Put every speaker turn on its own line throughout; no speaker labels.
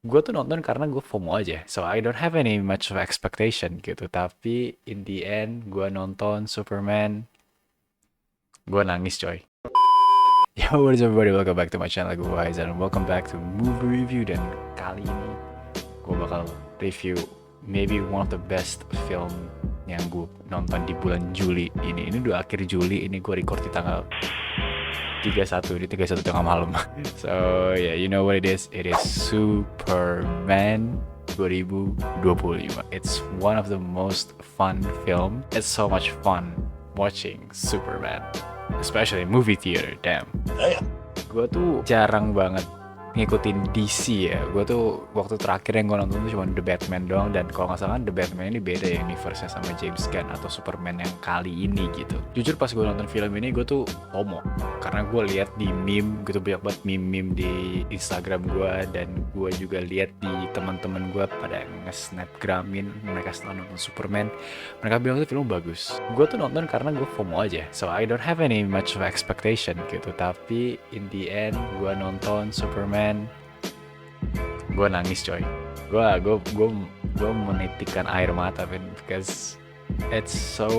Gue tuh nonton karena gue FOMO aja, so I don't have any much of expectation gitu. Tapi in the end, gue nonton Superman, gue nangis coy. Yo, what is everybody? Welcome back to my channel. Gue Aizan, and welcome back to Movie Review. Dan kali ini gue bakal review maybe one of the best film yang gue nonton di bulan Juli ini. Ini udah akhir Juli, ini gue record di tanggal 31, di 31 tengah malam. So yeah, you know what it is? It is Superman 2025. It's one of the most fun film. It's so much fun watching Superman, especially movie theater. Damn. Gue tuh jarang banget ngikutin DC ya. Gue tuh waktu terakhir yang gue nonton tuh cuma The Batman doang. Dan kalau nggak salah kan The Batman ini beda ya universe-nya sama James Gunn atau Superman yang kali ini gitu. Jujur pas gue nonton film ini gue tuh FOMO, karena gue lihat di meme gitu, banyak banget meme-meme di Instagram gue. Dan gue juga lihat di teman-teman gue pada nge-snapgramin mereka setelah nonton Superman. Mereka bilang tuh film bagus. Gue tuh nonton karena gue FOMO aja, so I don't have any much of expectation gitu. Tapi in the end gue nonton Superman, gue nangis coy. Gue menitikkan air mata, man, because it's so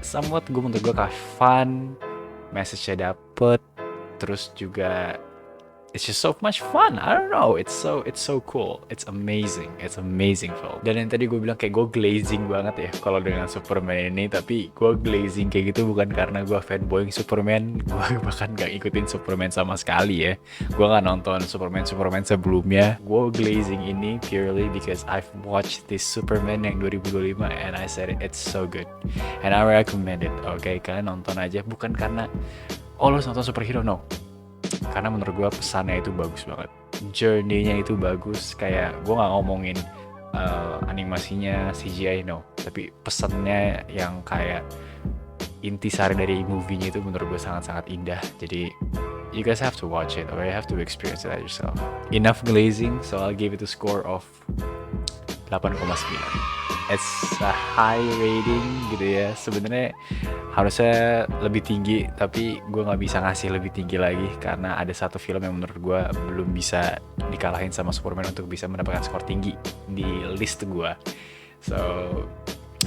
somewhat, gue menurut gue kayak fun, message-nya dapet, terus juga it's just so much fun. I don't know, it's so cool, it's amazing film. Dan yang tadi gue bilang kayak gue glazing banget ya kalau dengan Superman ini. Tapi gue glazing kayak gitu bukan karena gue fanboying Superman. Gue bahkan gak ikutin Superman sama sekali ya. Gue gak nonton Superman sebelumnya. Gue glazing ini purely because I've watched this Superman yang 2025 and I said it's so good and I recommend it. Oke, kalian nonton aja, bukan karena oh lo nonton superhero, no, karena menurut gue pesannya itu bagus banget, journey-nya itu bagus. Kayak gue nggak ngomongin animasinya CGI, no, tapi pesannya yang kayak intisari dari movie-nya itu menurut gue sangat-sangat indah. Jadi you guys have to watch it or you have to experience it yourself. Enough glazing, so I'll give it a score of 8,9. It's a high rating gitu ya. Sebenarnya harusnya lebih tinggi, tapi gue nggak bisa ngasih lebih tinggi lagi karena ada satu film yang menurut gue belum bisa dikalahin sama Superman untuk bisa mendapatkan skor tinggi di list gue. So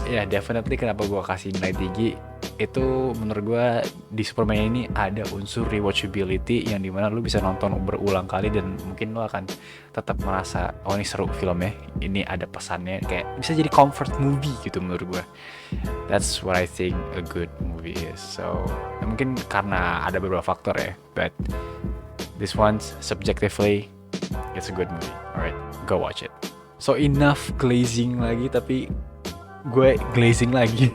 yeah, definitely kenapa gue kasih nilai tinggi itu, menurut gue di Superman ini ada unsur rewatchability yang dimana lu bisa nonton berulang kali dan mungkin lu akan tetap merasa oh ini seru filmnya, ini ada pesannya, kayak bisa jadi comfort movie gitu menurut gue. That's what I think a good movie is. So mungkin karena ada beberapa faktor ya, but this one subjectively it's a good movie. Alright, go watch it. So enough glazing lagi, tapi gue glazing lagi.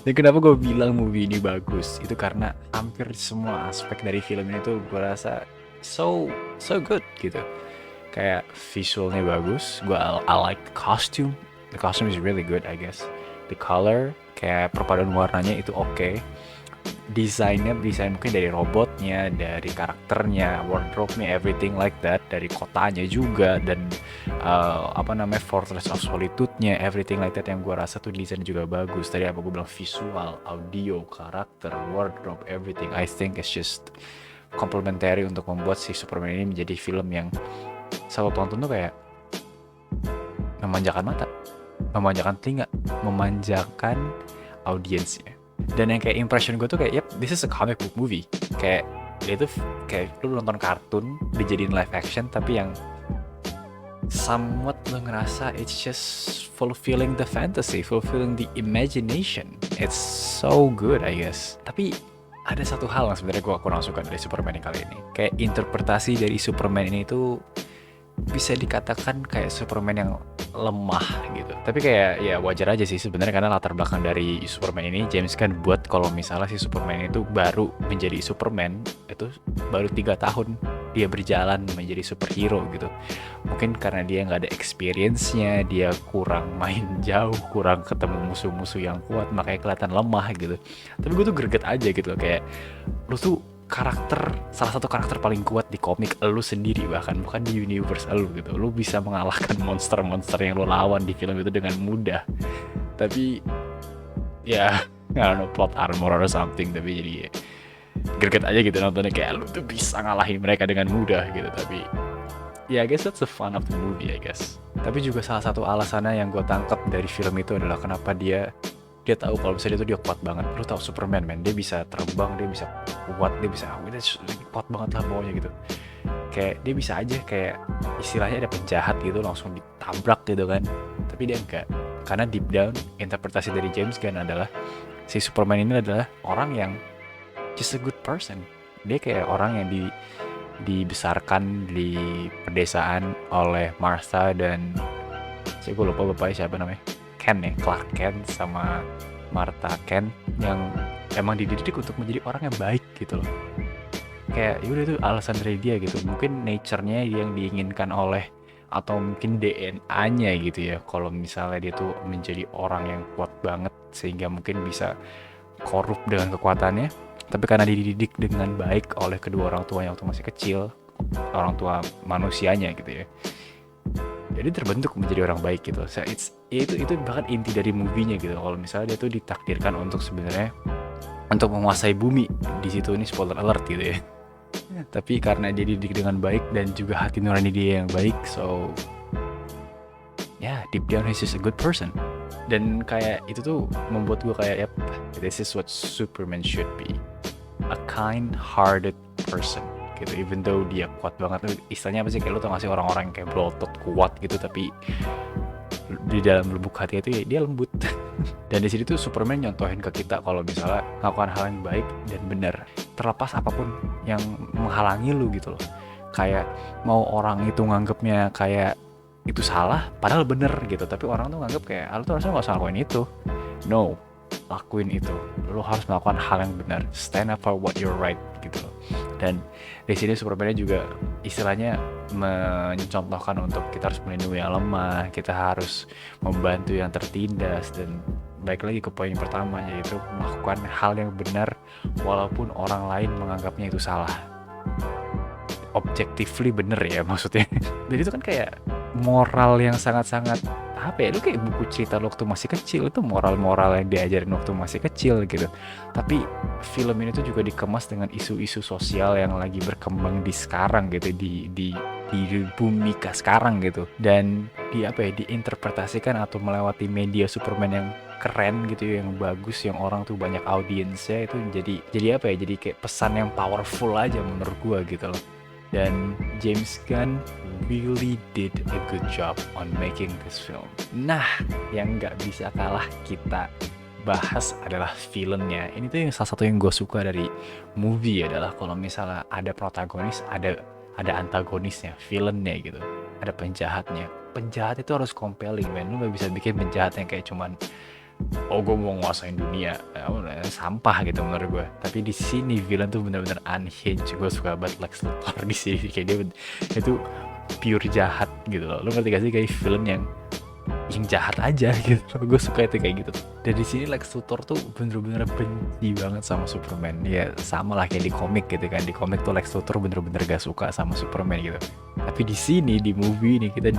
Dan kenapa gue bilang movie ini bagus, itu karena hampir semua aspek dari film ini tuh gue rasa so good gitu. Kayak visualnya bagus, I like the costume is really good I guess. The color, kayak perpaduan warnanya itu oke. Desain mungkin dari robotnya, dari karakternya, wardrobe-nya, everything like that, dari kotanya juga, dan Fortress of Solitude-nya, everything like that, yang gue rasa tuh desain juga bagus. Tadi apa gue bilang, visual, audio, karakter, wardrobe, everything, I think it's just complementary untuk membuat si Superman ini menjadi film yang selalu tonton tuh kayak memanjakan mata, memanjakan telinga, memanjakan audiensnya. Dan yang kayak impression gue tuh kayak, yep, this is a comic book movie. Kayak dia tuh kayak lu nonton kartun dijadiin live action, tapi yang somewhat lu ngerasa it's just fulfilling the fantasy, fulfilling the imagination. It's so good I guess. Tapi ada satu hal yang sebenarnya gue kurang suka dari Superman kali ini. Kayak interpretasi dari Superman ini tuh bisa dikatakan kayak Superman yang lemah gitu. Tapi kayak ya wajar aja sih sebenarnya, karena latar belakang dari Superman ini James Gunn buat kalau misalnya si Superman itu baru menjadi Superman itu baru 3 tahun dia berjalan menjadi superhero gitu. Mungkin karena dia nggak ada experience-nya, dia kurang main jauh, kurang ketemu musuh-musuh yang kuat, makanya kelihatan lemah gitu. Tapi gue tuh greget aja gitu, kayak lu tuh salah satu karakter paling kuat di komik lu sendiri, bahkan bukan di universe lu gitu. Lu bisa mengalahkan monster-monster yang lu lawan di film itu dengan mudah. Tapi ya I don't know, plot armor or something, tapi jadi greget aja gitu nontonnya, kayak lu tuh bisa ngalahin mereka dengan mudah gitu. Tapi I guess that's the fun of the movie, I guess. Tapi juga salah satu alasannya yang gue tangkap dari film itu adalah kenapa dia tahu kalau misalnya dia kuat banget. Lu tahu Superman, man, dia bisa terbang, dia bisa kuat, dia bisa kuat banget lah pokoknya gitu. Kayak dia bisa aja kayak istilahnya ada penjahat gitu langsung ditabrak gitu kan. Tapi dia enggak. Karena deep down interpretasi dari James Gunn adalah si Superman ini adalah orang yang just a good person. Dia kayak orang yang dibesarkan di pedesaan oleh Martha dan gue lupa bapaknya siapa namanya, Ken ya, Clark Kent sama Martha Kent, yang emang dididik untuk menjadi orang yang baik gitu loh. Kayak yaudah itu alasan dari dia gitu, mungkin nature-nya yang diinginkan oleh atau mungkin DNA-nya gitu ya, kalau misalnya dia tuh menjadi orang yang kuat banget sehingga mungkin bisa korup dengan kekuatannya. Tapi karena dididik dengan baik oleh kedua orang tuanya waktu masih kecil, orang tua manusianya gitu ya, jadi terbentuk menjadi orang baik gitu. So, itu bahkan inti dari movie-nya gitu. Kalau misalnya dia tuh ditakdirkan untuk sebenarnya untuk menguasai bumi di situ, ini spoiler alert gitu ya. Tapi karena dia dididik dengan baik dan juga hati nurani dia yang baik, so deep down he's just a good person. Dan kayak itu tuh membuat gue kayak, yep, this is what Superman should be, a kind-hearted person gitu. Even though dia kuat banget, istilahnya apa sih, kayak lu tau gak sih orang-orang yang kayak berotot kuat gitu, tapi di dalam lubuk hati itu ya dia lembut. Dan di sini tuh Superman nyontohin ke kita kalau misalnya melakukan hal yang baik dan benar, terlepas apapun yang menghalangi lu gitu loh. Kayak mau orang itu nganggepnya kayak itu salah padahal bener gitu, tapi orang tuh nganggep kayak lu tuh harusnya gak usah lakuin itu. No, lakuin itu. Lu harus melakukan hal yang benar, stand up for what you're right gitu loh. Dan di sini Superman juga istilahnya mencontohkan untuk kita harus melindungi yang lemah, kita harus membantu yang tertindas, dan baik lagi ke poin pertama, yaitu melakukan hal yang benar walaupun orang lain menganggapnya itu salah. Objectively bener ya maksudnya. Dan itu kan kayak moral yang sangat-sangat apa ya, lu kayak buku cerita lu waktu masih kecil, itu moral-moral yang diajarin waktu masih kecil gitu. Tapi film ini tuh juga dikemas dengan isu-isu sosial yang lagi berkembang di sekarang gitu, di bumi sekarang gitu. Dan diinterpretasikan atau melewati media Superman yang keren gitu, yang bagus, yang orang tuh banyak audiensnya, itu jadi apa ya, jadi kayak pesan yang powerful aja menurut gua gitu loh. Dan James Gunn really did a good job on making this film. Nah, yang nggak bisa kalah kita bahas adalah villainnya. Ini tuh yang salah satu yang gue suka dari movie adalah kalau misalnya ada protagonis, ada antagonisnya, villainnya gitu, ada penjahatnya. Penjahat itu harus compelling, man. Lu nggak bisa bikin penjahat yang kayak cuman gue mau nguasain dunia, sampah gitu menurut gue. Tapi di sini villain tuh bener-bener unhinged. Gue suka banget Lex Luthor di sini, kayak dia itu pure jahat gitu loh. Lu ngerti gak sih, kayak villain yang jahat aja gitu. Gue suka itu kayak gitu. Dan di sini Lex Luthor tuh bener-bener benci banget sama Superman. Ya sama lah kayak di komik gitu kan. Di komik tuh Lex Luthor bener-bener gak suka sama Superman gitu. Tapi di sini di movie ini kita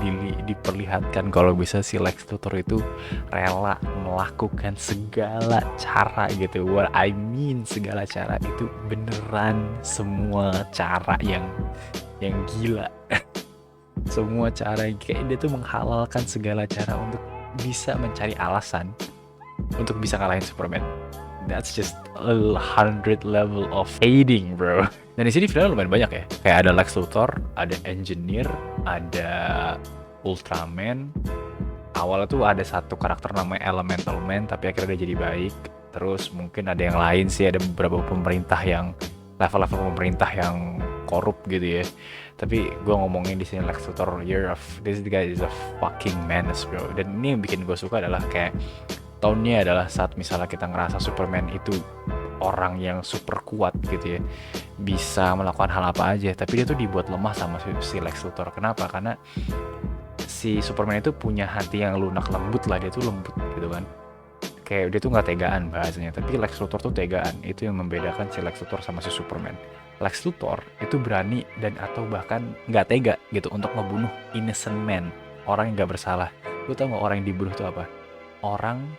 diperlihatkan kalau bisa si Lex Luthor itu rela melakukan segala cara gitu. What I mean segala cara itu beneran semua cara yang gila. Semua cara kayak dia tuh menghalalkan segala cara untuk bisa mencari alasan untuk bisa kalahin Superman. That's just 100 level of hating, bro. Dan di sini filmnya lumayan banyak ya. Kayak ada Lex Luthor, ada Engineer, ada Ultraman. Awalnya tuh ada satu karakter namanya Elemental Man, tapi akhirnya dia jadi baik. Terus mungkin ada yang lain sih, ada beberapa pemerintah yang level-level pemerintah yang korup gitu ya. Tapi gue ngomongin di sini Lex Luthor, this guy is a fucking menace, bro. Dan ini yang bikin gue suka adalah kayak tone-nya adalah saat misalnya kita ngerasa Superman itu orang yang super kuat gitu ya, bisa melakukan hal apa aja, tapi dia tuh dibuat lemah sama si Lex Luthor. Kenapa? Karena si Superman itu punya hati yang lunak lembut lah, dia tuh lembut gitu kan. Kayak dia tuh nggak tegaan bahasanya, tapi Lex Luthor tuh tegaan. Itu yang membedakan si Lex Luthor sama si Superman. Lex Luthor itu berani dan atau bahkan nggak tega gitu untuk ngebunuh innocent man, orang yang nggak bersalah. Lu tau nggak orang yang dibunuh itu apa? Orang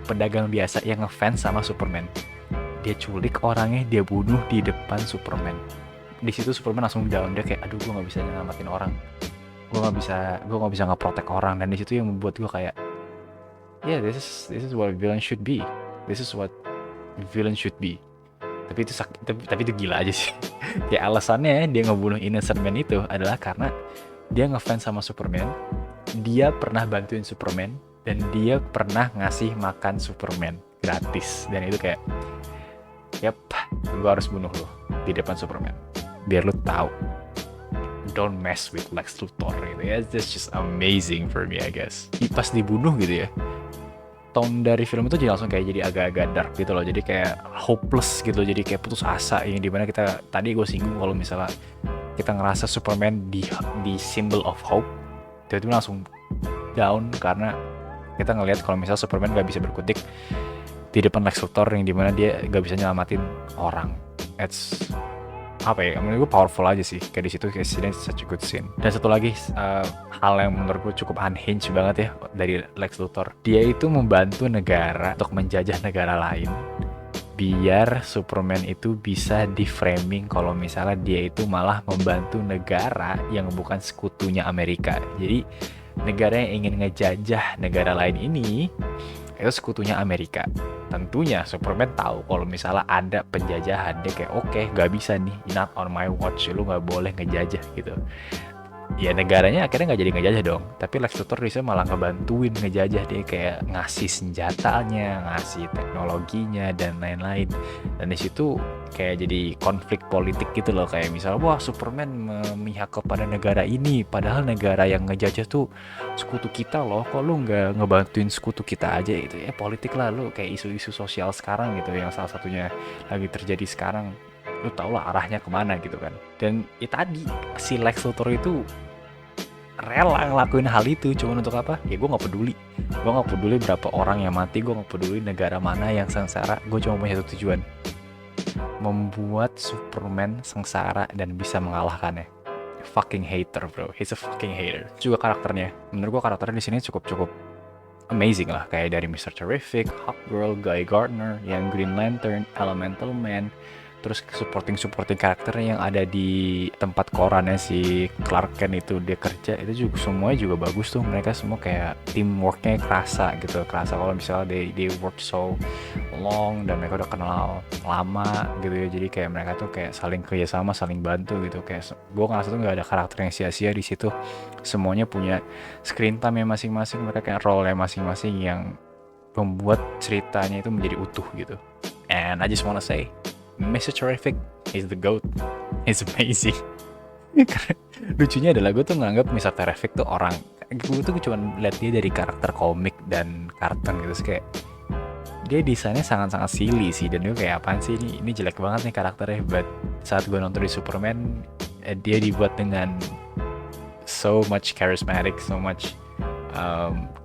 pedagang biasa yang ngefans sama Superman. Dia culik orangnya, dia bunuh di depan Superman. di situ Superman langsung down, dia kayak aduh gue nggak bisa nyelamatin orang, gue nggak bisa ngeprotek orang, dan di situ yang membuat gue kayak yeah, this is what villain should be, this is what villain should be. Tapi itu tapi itu gila aja sih. Kayak alasannya dia ngebunuh Innocent Man itu adalah karena dia ngefans sama Superman, dia pernah bantuin Superman, dan dia pernah ngasih makan Superman gratis. Dan itu kayak yep, gue harus bunuh lo di depan Superman biar lo tahu don't mess with Lex Luthor gitu ya. That's just amazing for me I guess. Pas dibunuh gitu ya, tone dari film itu jadi langsung kayak jadi agak-agak dark gitu loh, jadi kayak hopeless gitu, jadi kayak putus asa, yang dimana kita tadi gue singgung kalau misalnya kita ngerasa Superman di symbol of hope, tiba-tiba langsung down karena kita ngelihat kalau misalnya Superman gak bisa berkutik di depan Lex Luthor, yang dimana dia gak bisa nyelamatin orang. It's apa ya, menurut gue powerful aja sih, kayak di situ kayak scene such a good scene. Dan satu lagi hal yang menurut gue cukup unhinged banget ya dari Lex Luthor, dia itu membantu negara untuk menjajah negara lain biar Superman itu bisa di framing kalau misalnya dia itu malah membantu negara yang bukan sekutunya Amerika. Jadi negara yang ingin ngejajah negara lain ini itu sekutunya Amerika. Tentunya Superman tahu kalau misalnya ada penjajahan, dia kayak oke, gak bisa nih, not on my watch, lu gak boleh ngejajah gitu. Ya negaranya akhirnya gak jadi ngejajah dong, tapi Lex Luthor bisa malah ngebantuin ngejajah, dia kayak ngasih senjatanya, ngasih teknologinya dan lain-lain. Dan di situ kayak jadi konflik politik gitu loh, kayak misalnya wah Superman memihak kepada negara ini, padahal negara yang ngejajah tuh sekutu kita loh, kok lu nggak ngebantuin sekutu kita aja gitu ya. Politik lah lu, kayak isu-isu sosial sekarang gitu yang salah satunya lagi terjadi sekarang, lu tau lah arahnya kemana gitu kan. Dan ya tadi si Lex Luthor itu rela ngelakuin hal itu cuman untuk apa ya, gue nggak peduli berapa orang yang mati, gue nggak peduli negara mana yang sengsara, gue cuma punya satu tujuan, membuat Superman sengsara dan bisa mengalahkannya. Fucking hater bro, he's a fucking hater. Juga karakternya, menurut gue karakternya di sini cukup amazing lah, kayak dari Mr. Terrific, Hawkgirl, Guy Gardner, yang Green Lantern, Elemental Man, terus supporting karakternya yang ada di tempat korannya si Clark Kent itu dia kerja, itu juga semuanya juga bagus tuh. Mereka semua kayak teamworknya kerasa gitu, kerasa kalau misalnya they work so long dan mereka udah kenal lama gitu ya. Jadi kayak mereka tuh kayak saling kerjasama, saling bantu gitu. Kayak gue ngerasa tuh nggak ada karakter yang sia-sia di situ. Semuanya punya screen time-nya masing-masing, mereka kayak role-nya masing-masing yang membuat ceritanya itu menjadi utuh gitu. And I just wanna say Mr. Terrific is the GOAT. It's amazing. Karena lucunya adalah gue tuh nganggap Mr. Terrific tuh orang, gue tuh cuma lihat dia dari karakter komik dan kartun gitu, kayak dia desainnya sangat-sangat silly sih, dan gue kayak apaan sih ini jelek banget nih karakternya. But saat gue nonton di Superman, dia dibuat dengan so much charismatic, so much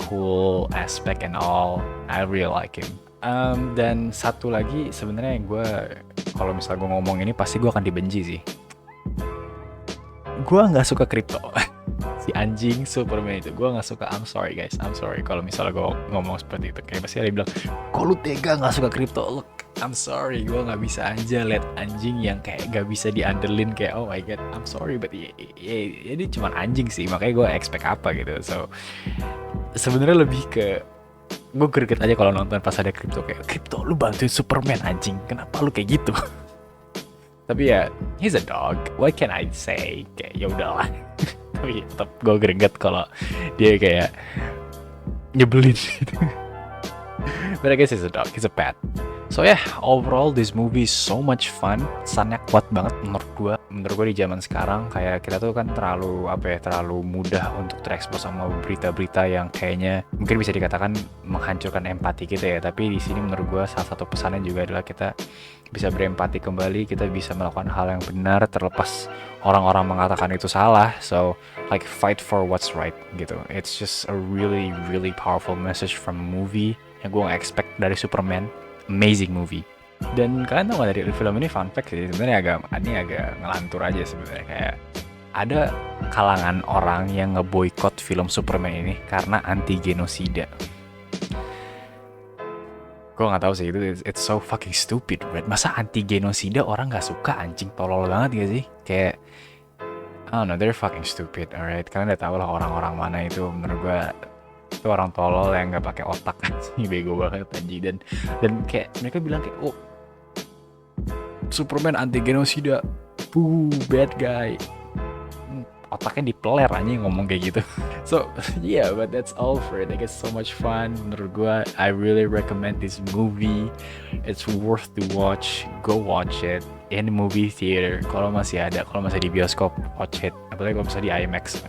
cool aspect and all. I really like him. Dan satu lagi sebenarnya yang gue, kalau misalnya gue ngomong ini pasti gue akan dibenci sih, gue nggak suka kripto. Si anjing Superman itu gue nggak suka. I'm sorry guys, I'm sorry kalau misalnya gue ngomong seperti itu, kayak pasti ada yang bilang kok lu tega nggak suka kripto. Look, I'm sorry, gue nggak bisa aja liat anjing yang kayak nggak bisa diandelin, kayak oh my god, I'm sorry, but ini cuma anjing sih, makanya gue expect apa gitu. So sebenarnya lebih ke gue greget aja kalau nonton pas ada kripto, kayak kripto lu bantuin Superman anjing, kenapa lu kayak gitu. Tapi ya he's a dog, what can I say, kayak ya udahlah. Tapi tetap gue greget kalau dia kayak nyebelin gitu. But I guess he's a dog, he's a pet. So yeah, overall this movie is so much fun. Kesannya kuat banget menurut gue. Menurut gue di zaman sekarang kayak kita tuh kan terlalu mudah untuk terekspos sama berita-berita yang kayaknya mungkin bisa dikatakan menghancurkan empati kita ya. Tapi di sini menurut gue salah satu pesannya juga adalah kita bisa berempati kembali, kita bisa melakukan hal yang benar terlepas orang-orang mengatakan itu salah. So like fight for what's right gitu. It's just a really really powerful message from a movie yang gue gak expect dari Superman. Amazing movie. Dan kalian tau gak dari film ini, fun fact sih sebenarnya agak ngelantur aja sebenarnya, kayak ada kalangan orang yang ngeboikot film Superman ini karena anti genosida. Gue nggak tahu sih, itu it's so fucking stupid, right? Masa anti genosida orang nggak suka, anjing, tolol banget gak sih? Kayak I don't know, they're fucking stupid, alright? Kalian udah tau lah orang-orang mana itu, menurut gue itu orang tolol yang nggak pakai otak, anjing, bego banget anjing. Dan kayak mereka bilang kayak, oh, Superman anti genosida, bad guy. Otaknya dipeler anjing ngomong kayak gitu. So yeah, but that's all for it. I guess so much fun. Menurut gue, I really recommend this movie. It's worth to watch. Go watch it in the movie theater. Kalau masih ada, kalau masih di bioskop, watch it. Apalagi kalau misalnya di IMAX,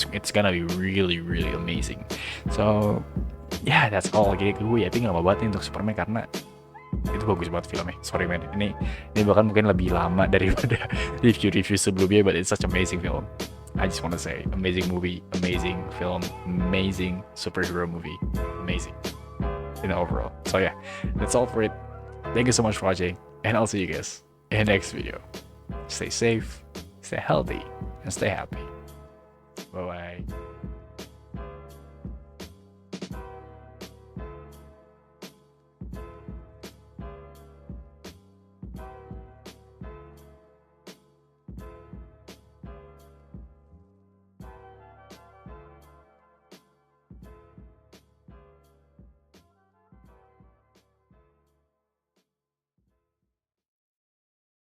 it's gonna be really really amazing. So yeah, that's all. Jadi gue yakin lama banget nih untuk Superman karena itu bagus banget filmnya. Sorry man, ini bahkan mungkin lebih lama daripada review sebelumnya, but it's such amazing film. I just want to say, amazing movie, amazing film, amazing superhero movie, amazing in overall. So yeah, that's all for it. Thank you so much for watching, and I'll see you guys in the next video. Stay safe, stay healthy, and stay happy. Bye bye.